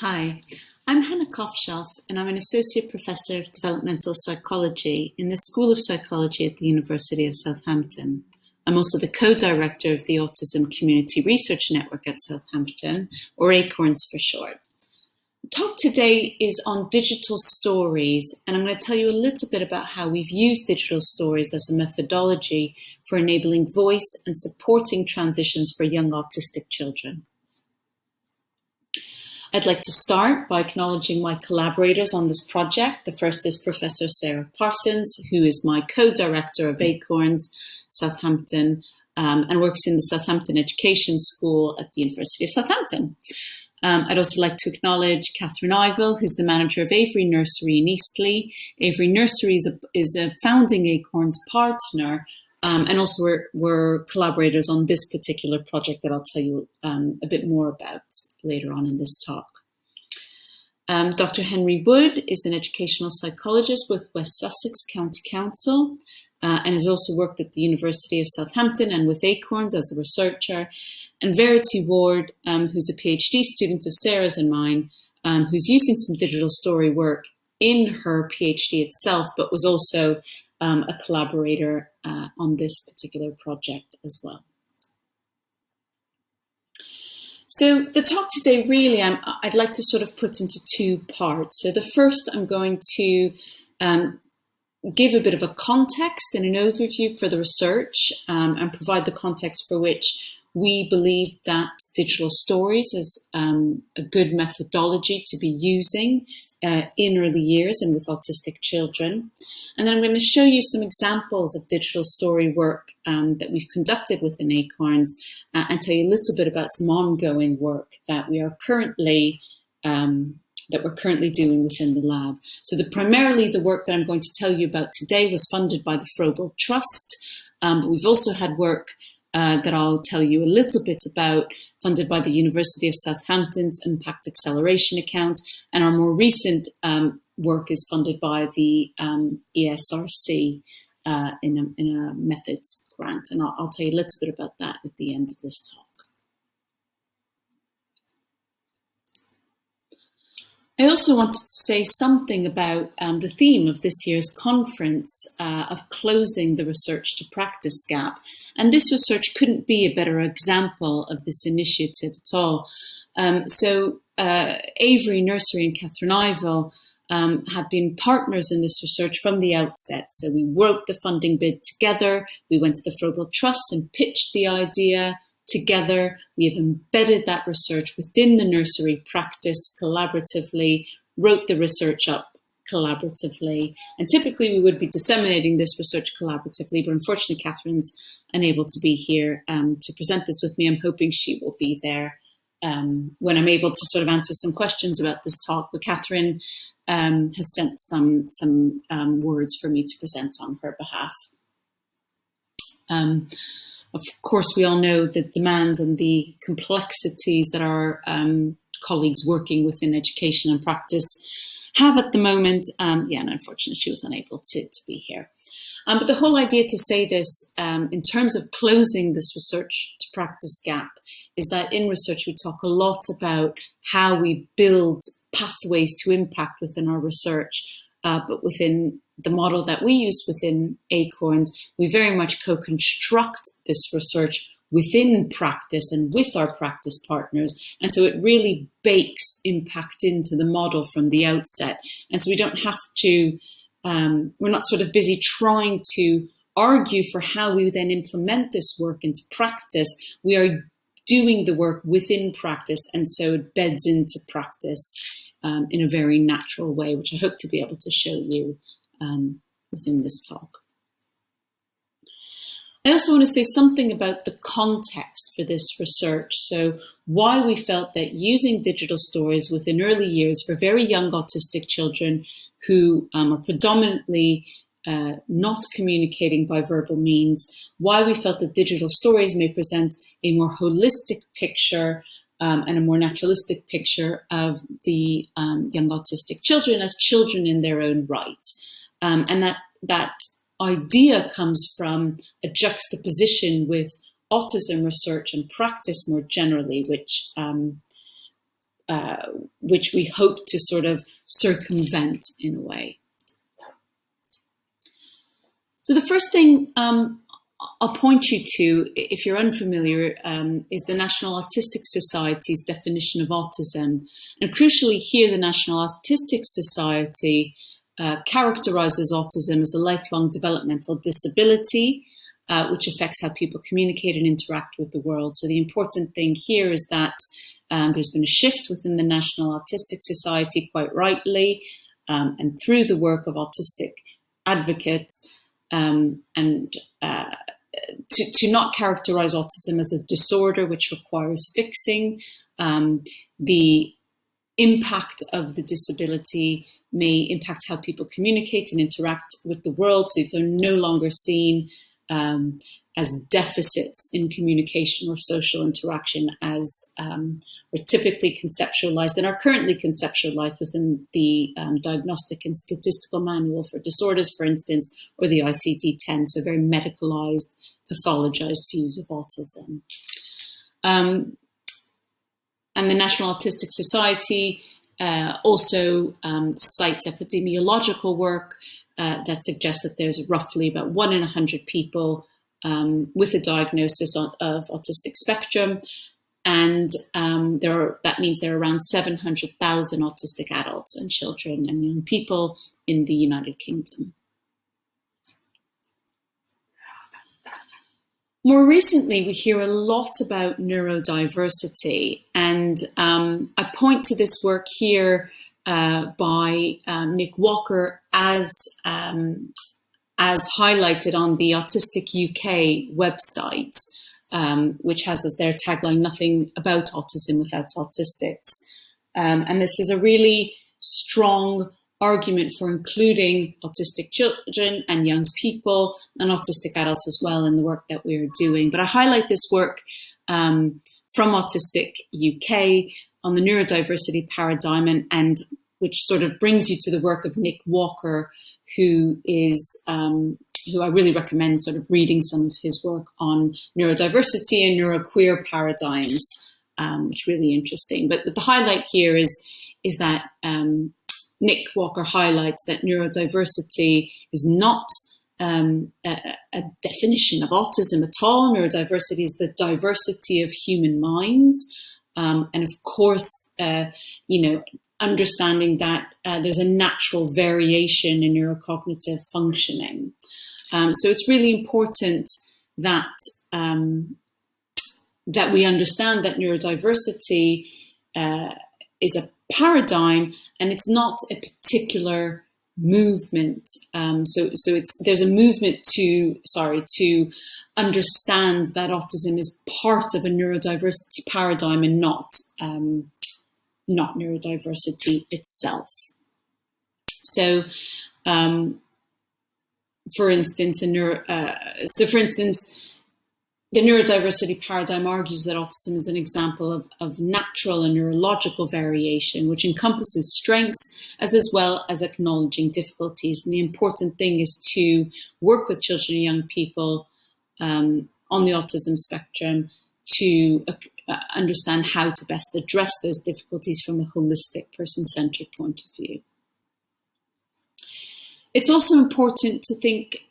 Hi, I'm Hanna Kovshoff, and I'm an Associate Professor of Developmental Psychology in the School of Psychology at the University of Southampton. I'm also the co-director of the Autism Community Research Network at Southampton, or ACoRNS for short. The talk today is on digital stories, and I'm going to tell you a little bit about how we've used digital stories as a methodology for enabling voice and supporting transitions for young autistic children. I'd like to start by acknowledging my collaborators on this project. The first is Professor Sarah Parsons, who is my co-director of ACoRNS Southampton and works in the Southampton Education School at the University of Southampton. I'd also like to acknowledge Catherine Ivell, who's the manager of Avery Nursery in Eastleigh. Avery Nursery is a founding ACoRNS partner, and also we're collaborators on this particular project that I'll tell you a bit more about later on in this talk. Dr. Henry Wood is an educational psychologist with West Sussex County Council and has also worked at the University of Southampton and with ACoRNS as a researcher. And Verity Ward, who's a PhD student of Sarah's and mine, who's using some digital story work in her PhD itself, but was also a collaborator on this particular project as well. So the talk today really I'd like to sort of put into two parts. So the first, I'm going to give a bit of a context and an overview for the research and provide the context for which we believe that digital stories is a good methodology to be using in early years and with autistic children. And then I'm going to show you some examples of digital story work that we've conducted within ACoRNS and tell you a little bit about some ongoing work that we're currently doing within the lab. So primarily the work that I'm going to tell you about today was funded by the Froebel Trust, but we've also had work that I'll tell you a little bit about, funded by the University of Southampton's Impact Acceleration Account, and our more recent work is funded by the ESRC in a methods grant, and I'll tell you a little bit about that at the end of this talk. I also wanted to say something about the theme of this year's conference of closing the research to practice gap. And this research couldn't be a better example of this initiative at all. Avery Nursery and Catherine Ivell have been partners in this research from the outset. So we wrote the funding bid together. We went to the Froebel Trust and pitched the idea together. We have embedded that research within the nursery practice collaboratively, wrote the research up collaboratively, and typically we would be disseminating this research collaboratively, but unfortunately Catherine's unable to be here to present this with me. I'm hoping she will be there when I'm able to sort of answer some questions about this talk, but Catherine has sent some words for me to present on her behalf. Of course, we all know the demands and the complexities that our colleagues working within education and practice have at the moment. And unfortunately, she was unable to be here. But the whole idea to say this in terms of closing this research to practice gap is that in research, we talk a lot about how we build pathways to impact within our research, but within the model that we use within ACoRNS, we very much co-construct this research within practice and with our practice partners. And so it really bakes impact into the model from the outset. And so we don't have to, we're not sort of busy trying to argue for how we then implement this work into practice. We are doing the work within practice, and so it beds into practice in a very natural way, which I hope to be able to show you within this talk. I also want to say something about the context for this research. So why we felt that using digital stories within early years for very young autistic children who are predominantly not communicating by verbal means, why we felt that digital stories may present a more holistic picture and a more naturalistic picture of the young autistic children as children in their own right. And that idea comes from a juxtaposition with autism research and practice more generally, which which we hope to sort of circumvent in a way. So the first thing I'll point you to, if you're unfamiliar, is the National Autistic Society's definition of autism. And crucially here, the National Autistic Society characterises autism as a lifelong developmental disability, which affects how people communicate and interact with the world. So the important thing here is that there's been a shift within the National Autistic Society, quite rightly, and through the work of autistic advocates, to not characterize autism as a disorder which requires fixing. The impact of the disability may impact how people communicate and interact with the world. So they're no longer seen as deficits in communication or social interaction as were typically conceptualized and are currently conceptualized within the Diagnostic and Statistical Manual for Disorders, for instance, or the ICD-10, so very medicalized, pathologized views of autism. And the National Autistic Society also cites epidemiological work that suggests that there's roughly about 1 in 100 people with a diagnosis of autistic spectrum, and that means there are around 700,000 autistic adults and children and young people in the United Kingdom. More recently, we hear a lot about neurodiversity, and I point to this work here by Nick Walker as highlighted on the Autistic UK website, which has as their tagline, "Nothing about autism without autistics." And this is a really strong argument for including autistic children and young people and autistic adults as well in the work that we're doing. But I highlight this work from Autistic UK on the neurodiversity paradigm, and which sort of brings you to the work of Nick Walker, who I really recommend sort of reading some of his work on neurodiversity and neuroqueer paradigms, which is really interesting. But the highlight here is that Nick Walker highlights that neurodiversity is not a definition of autism at all. Neurodiversity is the diversity of human minds. And of course, understanding that there's a natural variation in neurocognitive functioning. So it's really important that that we understand that neurodiversity is a paradigm, and it's not a particular movement. There's a movement to understand that autism is part of a neurodiversity paradigm and not neurodiversity itself. So, for instance, the neurodiversity paradigm argues that autism is an example of natural and neurological variation, which encompasses strengths as well as acknowledging difficulties. And the important thing is to work with children and young people on the autism spectrum to understand how to best address those difficulties from a holistic, person-centered point of view. It's also important to think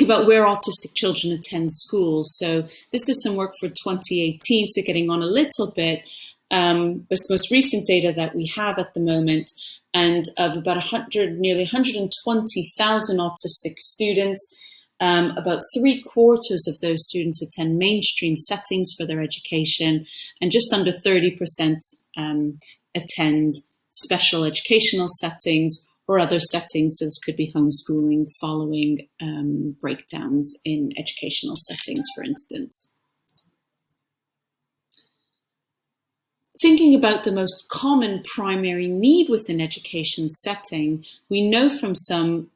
about where autistic children attend schools. So this is some work for 2018, so getting on a little bit. But it's the most recent data that we have at the moment, and of about nearly 120,000 autistic students. About 3/4 of those students attend mainstream settings for their education, and just under 30% attend special educational settings or other settings. So this could be homeschooling following breakdowns in educational settings, for instance. Thinking about the most common primary need within education setting, we know from some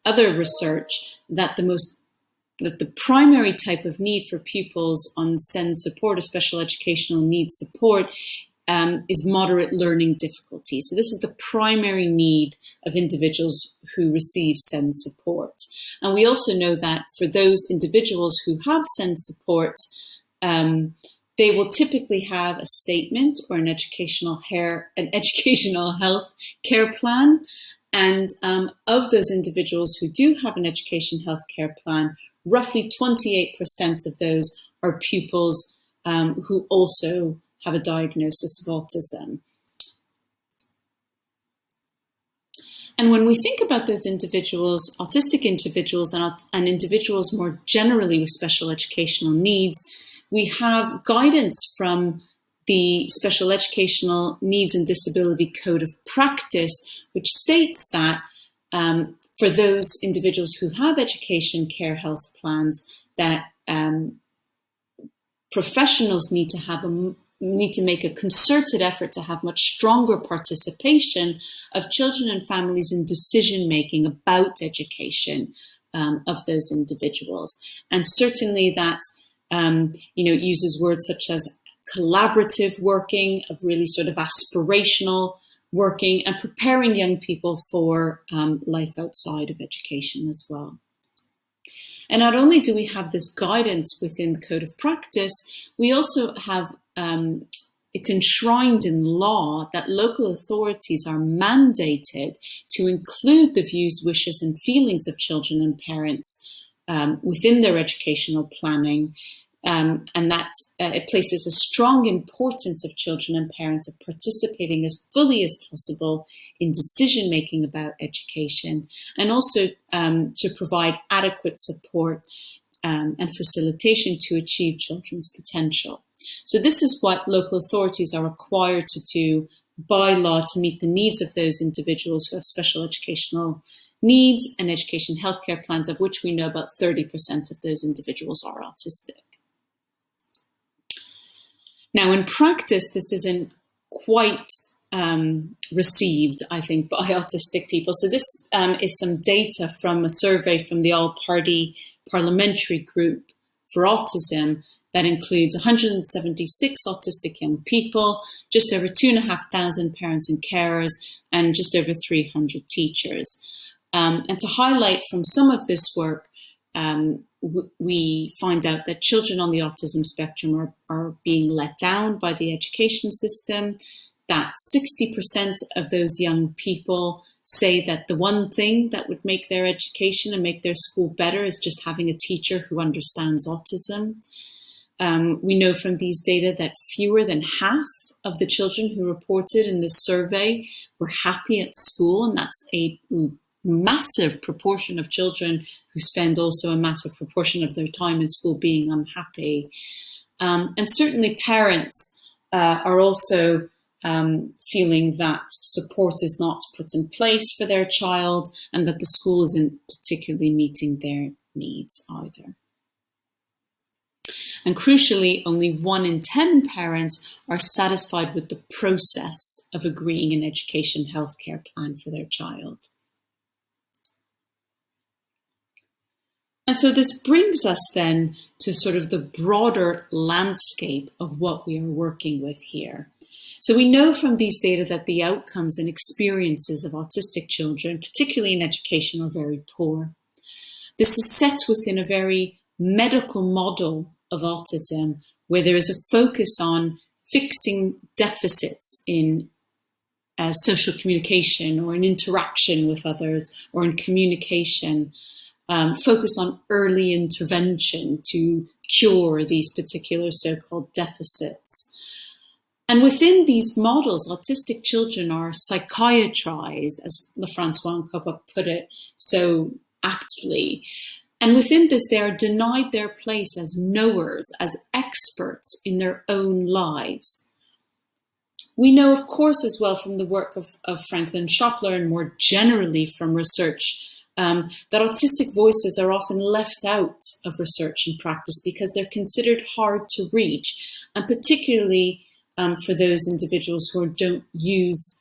other research that the primary type of need for pupils on SEND support or special educational needs support is moderate learning difficulty. So this is the primary need of individuals who receive SEND support. And we also know that for those individuals who have SEND support, They will typically have a statement or an educational health care plan. And of those individuals who do have an education health care plan, roughly 28% of those are pupils who also have a diagnosis of autism. And when we think about those individuals, autistic individuals and individuals more generally with special educational needs, we have guidance from the Special Educational Needs and Disability Code of Practice, which states that for those individuals who have education care health plans, that professionals need to make a concerted effort to have much stronger participation of children and families in decision-making about education of those individuals. And certainly that it uses words such as collaborative working, of really sort of aspirational working, and preparing young people for life outside of education as well. And not only do we have this guidance within the Code of Practice, we also have it's enshrined in law that local authorities are mandated to include the views, wishes, and feelings of children and parents within their educational planning, and that it places a strong importance of children and parents of participating as fully as possible in decision-making about education, and also to provide adequate support and facilitation to achieve children's potential. So this is what local authorities are required to do by law to meet the needs of those individuals who have special educational needs and education healthcare plans, of which we know about 30% of those individuals are autistic. Now, in practice, this isn't quite received, I think, by autistic people. So this is some data from a survey from the All-Party Parliamentary Group for Autism that includes 176 autistic young people, just over 2,500 parents and carers, and just over 300 teachers. And to highlight from some of this work, we find out that children on the autism spectrum are being let down by the education system, that 60% of those young people say that the one thing that would make their education and make their school better is just having a teacher who understands autism. We know from these data that fewer than half of the children who reported in this survey were happy at school, and that's a massive proportion of children who spend also a massive proportion of their time in school being unhappy. And certainly parents are also feeling that support is not put in place for their child, and that the school isn't particularly meeting their needs either. And crucially, only 1 in 10 parents are satisfied with the process of agreeing an education healthcare plan for their child. And so this brings us then to sort of the broader landscape of what we are working with here. So we know from these data that the outcomes and experiences of autistic children, particularly in education, are very poor. This is set within a very medical model of autism, where there is a focus on fixing deficits in social communication or in interaction with others or in communication, focus on early intervention to cure these particular so-called deficits. And within these models, autistic children are psychiatrized, as Lefrancois and Koppach put it so aptly. And within this, they are denied their place as knowers, as experts in their own lives. We know, of course, as well from the work of Franklin Schopler and more generally from research, that autistic voices are often left out of research and practice because they're considered hard to reach, and particularly for those individuals who don't use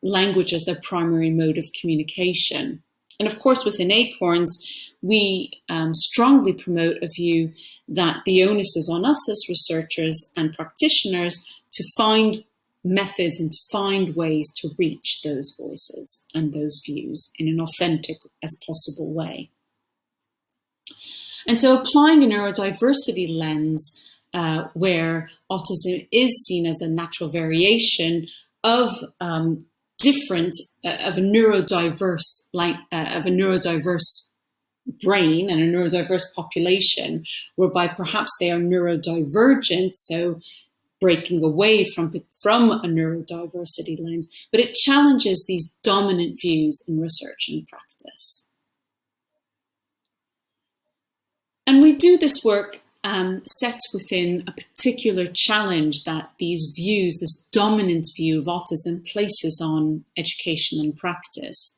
language as their primary mode of communication. And of course, within ACoRNS, we strongly promote a view that the onus is on us as researchers and practitioners to find methods and to find ways to reach those voices and those views in an authentic as possible way. And so applying a neurodiversity lens where autism is seen as a natural variation of a neurodiverse brain and a neurodiverse population, whereby perhaps they are neurodivergent, so breaking away from a neurodiversity lens, but it challenges these dominant views in research and practice. And we do this work set within a particular challenge that these views, this dominant view of autism, places on education and practice.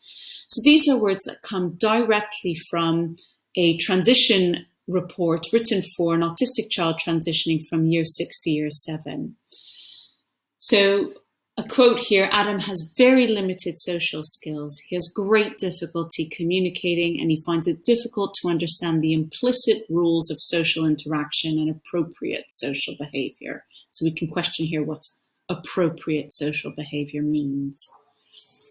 So these are words that come directly from a transition report written for an autistic child transitioning from year 6 to year 7. So a quote here: Adam has very limited social skills. He has great difficulty communicating, and he finds it difficult to understand the implicit rules of social interaction and appropriate social behavior. So we can question here what appropriate social behavior means.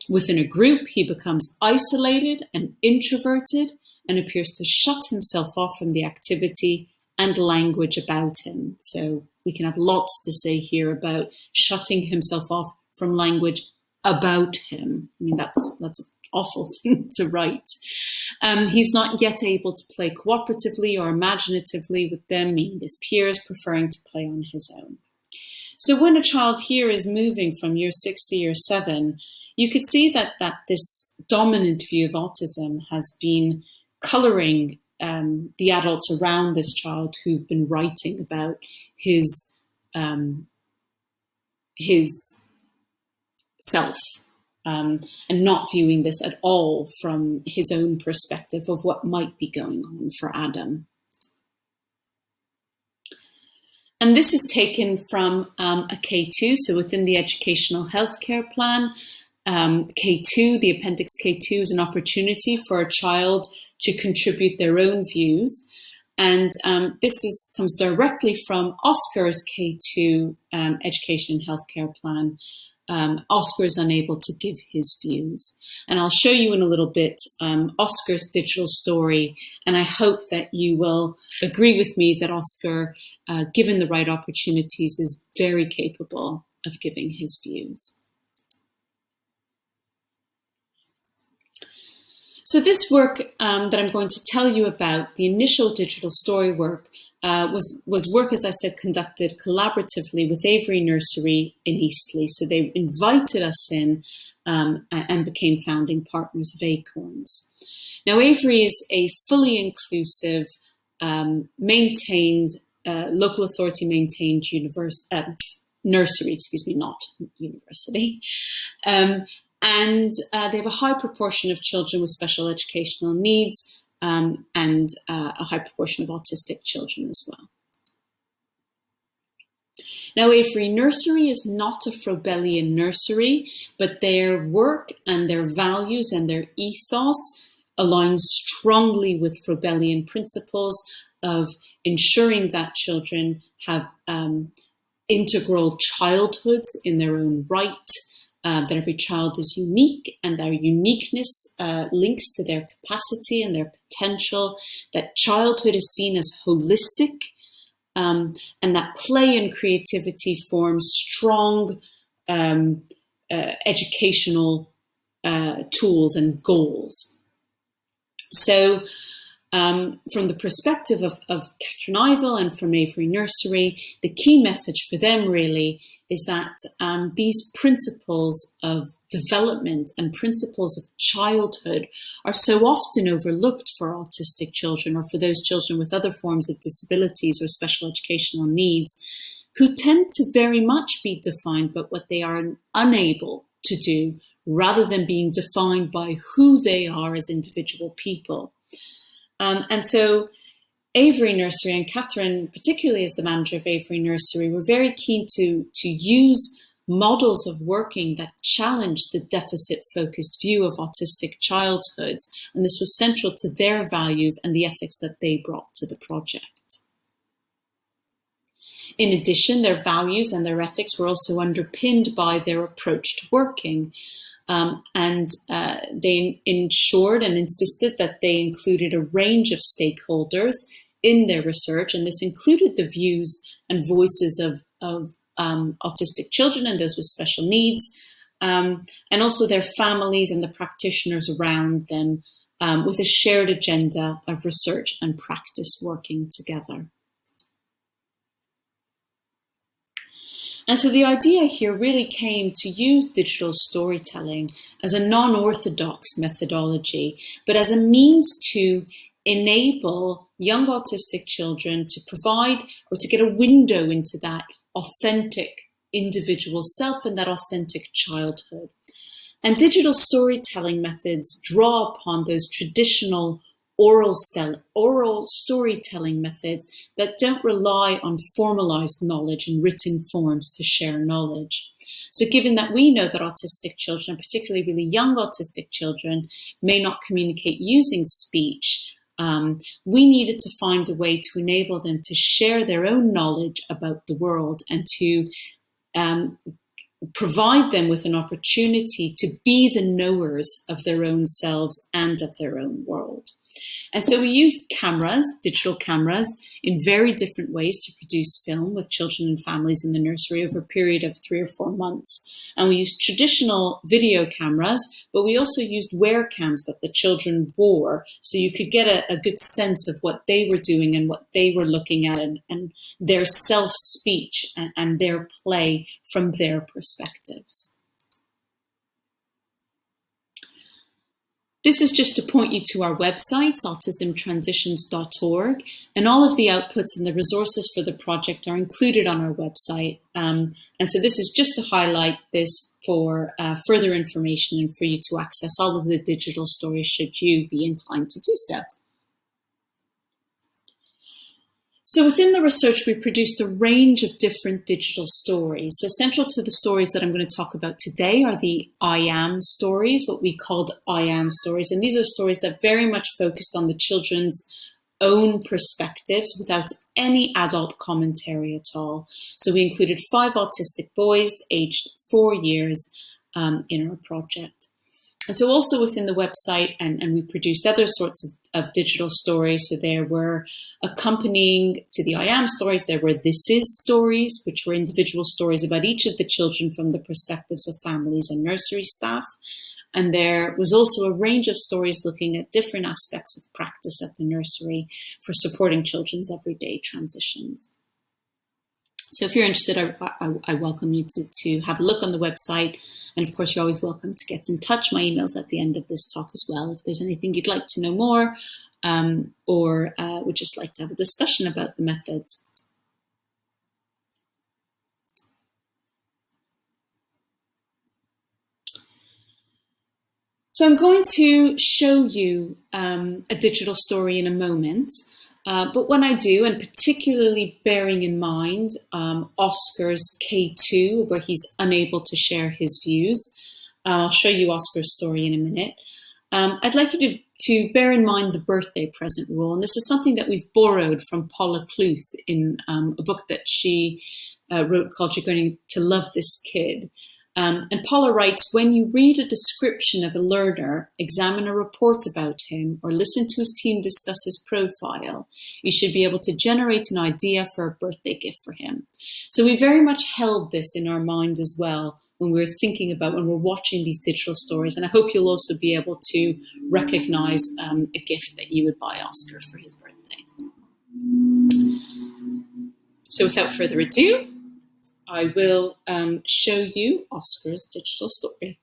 Within a group, he becomes isolated and introverted and appears to shut himself off from the activity and language about him. So we can have lots to say here about shutting himself off from language about him. I mean, that's an awful thing to write. He's not yet able to play cooperatively or imaginatively with them, meaning his peers, preferring to play on his own. So when a child here is moving from year 6 to year 7, you could see that this dominant view of autism has been colouring the adults around this child who've been writing about his self and not viewing this at all from his own perspective of what might be going on for Adam. And this is taken from a K2, so within the educational healthcare plan. K2, the appendix K2, is an opportunity for a child to contribute their own views. And this comes directly from Oscar's K2 education healthcare plan. Oscar is unable to give his views. And I'll show you in a little bit Oscar's digital story. And I hope that you will agree with me that Oscar, given the right opportunities, is very capable of giving his views. So this work that I'm going to tell you about, the initial digital story work, was work, as I said, conducted collaboratively with Avery Nursery in Eastleigh. So they invited us in and became founding partners of ACoRNS. Now, Avery is a fully inclusive, maintained, local authority maintained nursery, not university. And they have a high proportion of children with special educational needs and a high proportion of autistic children as well. Now, Avery Nursery is not a Froebelian nursery, but their work and their values and their ethos align strongly with Froebelian principles of ensuring that children have integral childhoods in their own right, that every child is unique and their uniqueness links to their capacity and their potential, that childhood is seen as holistic, and that play and creativity form strong educational tools and goals. So from the perspective of Catherine Ivell and from Avery Nursery, the key message for them really is that these principles of development and principles of childhood are so often overlooked for autistic children or for those children with other forms of disabilities or special educational needs, who tend to very much be defined by what they are unable to do rather than being defined by who they are as individual people. And so Avery Nursery and Catherine, particularly as the manager of Avery Nursery, were very keen to use models of working that challenged the deficit-focused view of autistic childhoods. And this was central to their values and the ethics that they brought to the project. In addition, their values and their ethics were also underpinned by their approach to working. And they ensured and insisted that they included a range of stakeholders in their research, and this included the views and voices of autistic children and those with special needs, and also their families and the practitioners around them, with a shared agenda of research and practice working together. And so the idea here really came to use digital storytelling as a non-orthodox methodology, but as a means to enable young autistic children to provide or to get a window into that authentic individual self and that authentic childhood. And digital storytelling methods draw upon those traditional oral storytelling methods that don't rely on formalized knowledge in written forms to share knowledge. So given that we know that autistic children, particularly really young autistic children, may not communicate using speech, we needed to find a way to enable them to share their own knowledge about the world and to provide them with an opportunity to be the knowers of their own selves and of their own world. And so we used cameras, digital cameras, in very different ways to produce film with children and families in the nursery over a period of 3 or 4 months. And we used traditional video cameras, but we also used wear cams that the children wore, so you could get a good sense of what they were doing and what they were looking at, and their self-speech and their play from their perspectives. This is just to point you to our website, autismtransitions.org, and all of the outputs and the resources for the project are included on our website. And so this is just to highlight this for further information and for you to access all of the digital stories should you be inclined to do so. So within the research, we produced a range of different digital stories. So central to the stories that I'm going to talk about today are the I am stories, what we called I am stories. And these are stories that very much focused on the children's own perspectives without any adult commentary at all. So we included 5 autistic boys aged 4 years in our project. And so also within the website, and we produced other sorts of digital stories. So there were accompanying to the I am stories, there were this is stories, which were individual stories about each of the children from the perspectives of families and nursery staff. And there was also a range of stories looking at different aspects of practice at the nursery for supporting children's everyday transitions. So if you're interested, I welcome you to have a look on the website. And of course, you're always welcome to get in touch. My email's at the end of this talk as well. If there's anything you'd like to know more, or would just like to have a discussion about the methods. So I'm going to show you a digital story in a moment. But when I do, and particularly bearing in mind Oscar's K2, where he's unable to share his views, I'll show you Oscar's story in a minute. I'd like you to bear in mind the birthday present rule. And this is something that we've borrowed from Paula Cluth in a book that she wrote called You're Going to Love This Kid. And Paula writes, when you read a description of a learner, examine a report about him, or listen to his team discuss his profile, you should be able to generate an idea for a birthday gift for him. So we very much held this in our mind as well when we were thinking about, when we're watching these digital stories. And I hope you'll also be able to recognize a gift that you would buy Oscar for his birthday. So without further ado, I will show you Oscar's digital story.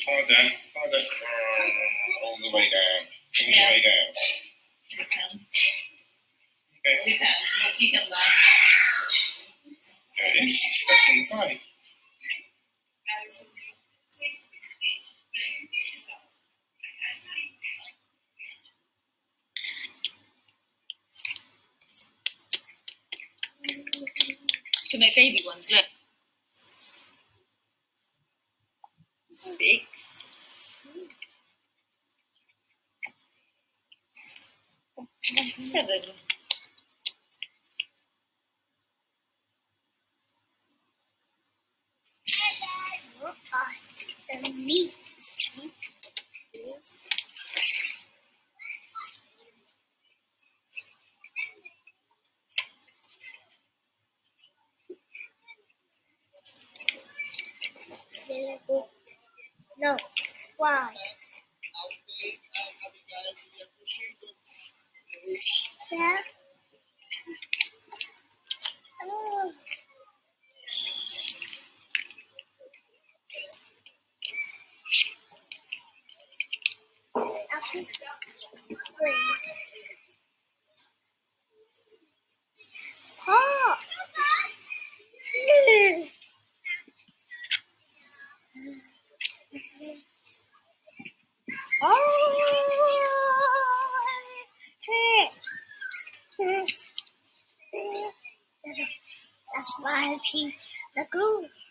Harder. All the way down. All the way down. Okay. You can laugh. There it is. Step inside. You can make baby ones, look. 6, 7. What are the leaves? No. Why? Yeah. Oh. Apple. Grapes. Paw. That's why I see the goose.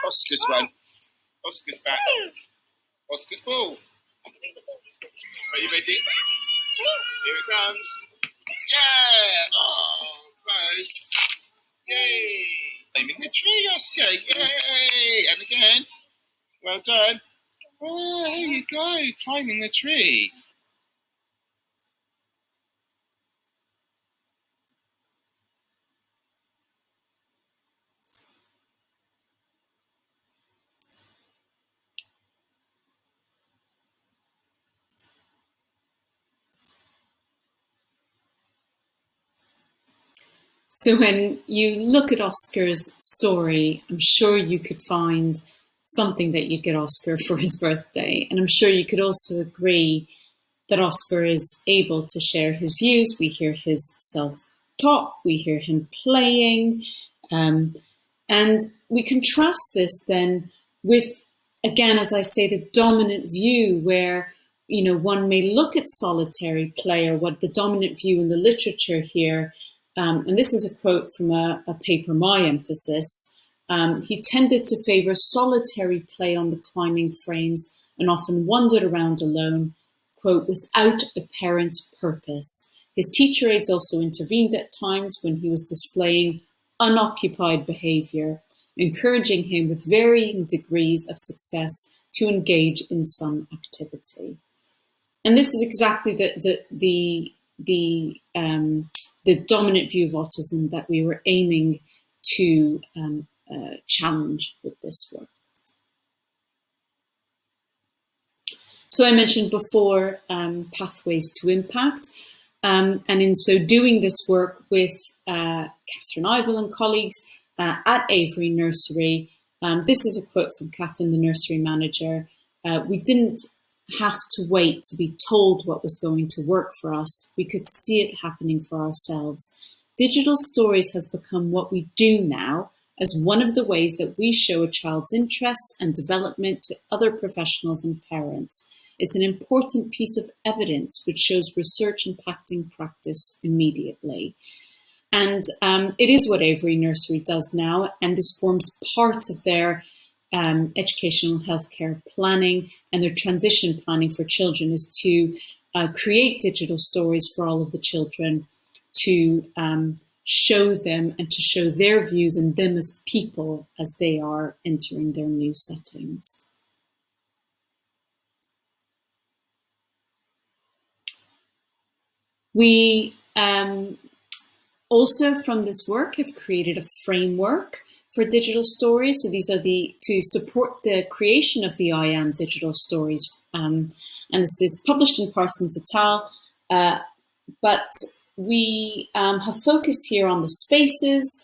Oscar's run. Oscar's back. Oscar's ball. Are you ready? Here it comes. Yeah! Oh, close. Yay! Climbing the tree, Oscar. Yay! And again. Well done. Oh, there you go. Climbing the tree. So when you look at Oscar's story, I'm sure you could find something that you'd get Oscar for his birthday. And I'm sure you could also agree that Oscar is able to share his views. We hear his self-talk, we hear him playing, and we contrast this then with, again, as I say, the dominant view where, you know, one may look at solitary play, or what the dominant view in the literature here, and this is a quote from a paper, My Emphasis. He tended to favour solitary play on the climbing frames and often wandered around alone, quote, without apparent purpose. His teacher aides also intervened at times when he was displaying unoccupied behaviour, encouraging him with varying degrees of success to engage in some activity. And this is exactly the dominant view of autism that we were aiming to challenge with this work. So I mentioned before pathways to impact, and in so doing this work with Catherine Ivell and colleagues at Avery Nursery, this is a quote from Catherine, the nursery manager. We didn't have to wait to be told what was going to work for us. We could see it happening for ourselves. Digital stories has become what we do now as one of the ways that we show a child's interests and development to other professionals and parents. It's an important piece of evidence which shows research impacting practice immediately. And it is what Avery Nursery does now, and this forms part of their educational healthcare planning, and their transition planning for children is to create digital stories for all of the children, to show them and to show their views and them as people as they are entering their new settings. We also from this work have created a framework for digital stories. So these are to support the creation of the I Am digital stories. And this is published in Parsons et al. But we have focused here on the spaces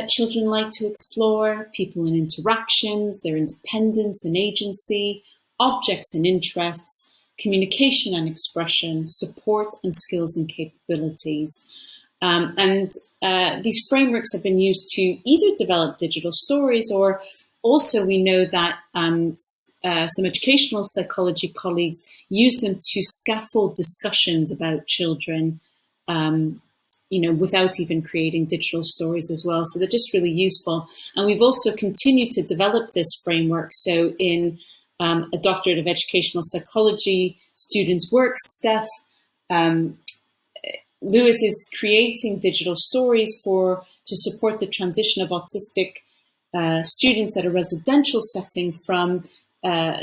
children like to explore, people and interactions, their independence and agency, objects and interests, communication and expression, support and skills and capabilities. These frameworks have been used to either develop digital stories, or also we know that some educational psychology colleagues use them to scaffold discussions about children, without even creating digital stories as well. So they're just really useful. And we've also continued to develop this framework. So in a Doctorate of Educational Psychology students' work, Steph Lewis is creating digital stories to support the transition of autistic students at a residential setting from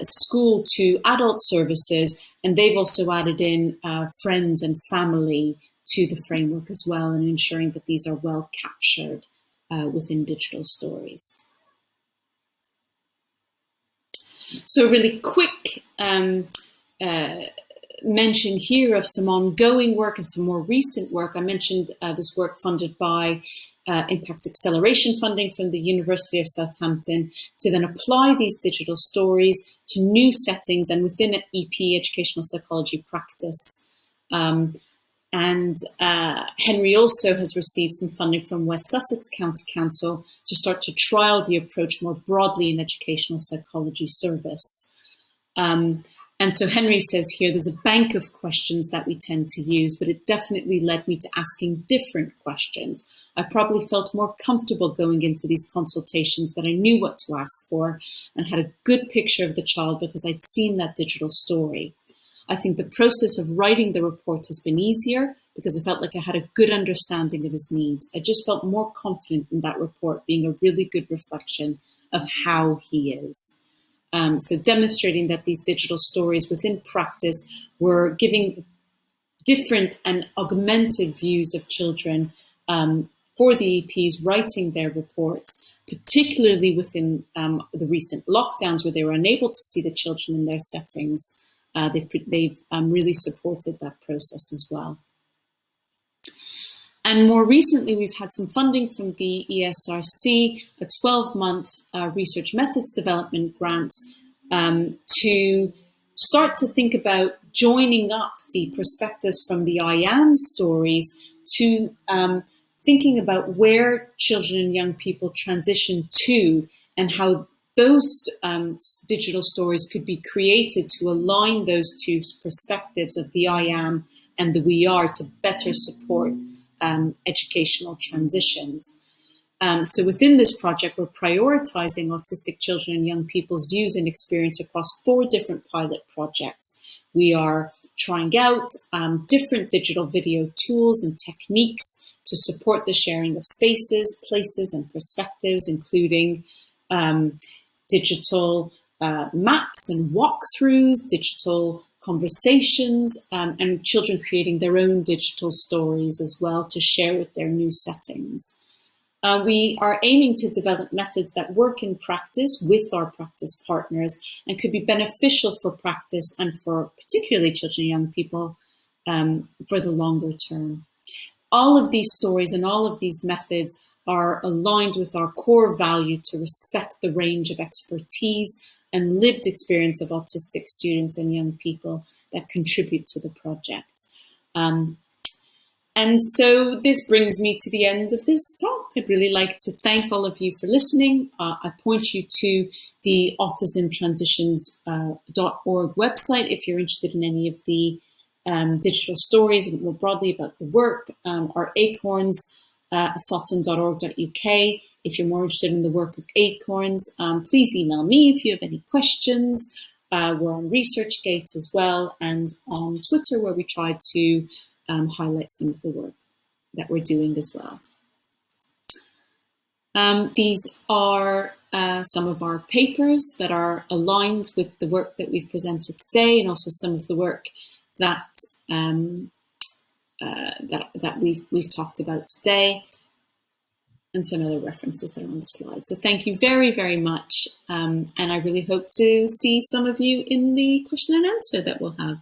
school to adult services, and they've also added in friends and family to the framework as well, and ensuring that these are well captured within digital stories. So a really quick mention here of some ongoing work and some more recent work. I mentioned this work funded by Impact Acceleration funding from the University of Southampton to then apply these digital stories to new settings and within an EP, educational psychology practice. Henry also has received some funding from West Sussex County Council to start to trial the approach more broadly in educational psychology service. And so Henry says here, there's a bank of questions that we tend to use, but it definitely led me to asking different questions. I probably felt more comfortable going into these consultations that I knew what to ask for and had a good picture of the child because I'd seen that digital story. I think the process of writing the report has been easier because I felt like I had a good understanding of his needs. I just felt more confident in that report being a really good reflection of how he is. So demonstrating that these digital stories within practice were giving different and augmented views of children for the EPs writing their reports, particularly within the recent lockdowns where they were unable to see the children in their settings. They've really supported that process as well. And more recently, we've had some funding from the ESRC, a 12-month research methods development grant to start to think about joining up the perspectives from the I Am stories to thinking about where children and young people transition to and how those digital stories could be created to align those two perspectives of the I Am and the We Are to better support educational transitions. So within this project, we're prioritizing autistic children and young people's views and experience across 4 different pilot projects. We are trying out different digital video tools and techniques to support the sharing of spaces, places, and perspectives, including digital maps and walkthroughs, digital conversations, and children creating their own digital stories as well to share with their new settings. We are aiming to develop methods that work in practice with our practice partners and could be beneficial for practice and for particularly children and young people for the longer term. All of these stories and all of these methods are aligned with our core value to respect the range of expertise and lived experience of autistic students and young people that contribute to the project. And so this brings me to the end of this talk. I'd really like to thank all of you for listening. I point you to the autismtransitions.org website if you're interested in any of the digital stories and more broadly about the work. Our ACoRNS, sutton.org.uk. If you're more interested in the work of ACoRNS, please email me if you have any questions. We're on ResearchGate as well and on Twitter where we try to highlight some of the work that we're doing as well. These are some of our papers that are aligned with the work that we've presented today and also some of the work that that we've talked about today, and some other references that are on the slide. So thank you very, very much. And I really hope to see some of you in the question and answer that we'll have.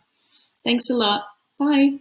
Thanks a lot. Bye.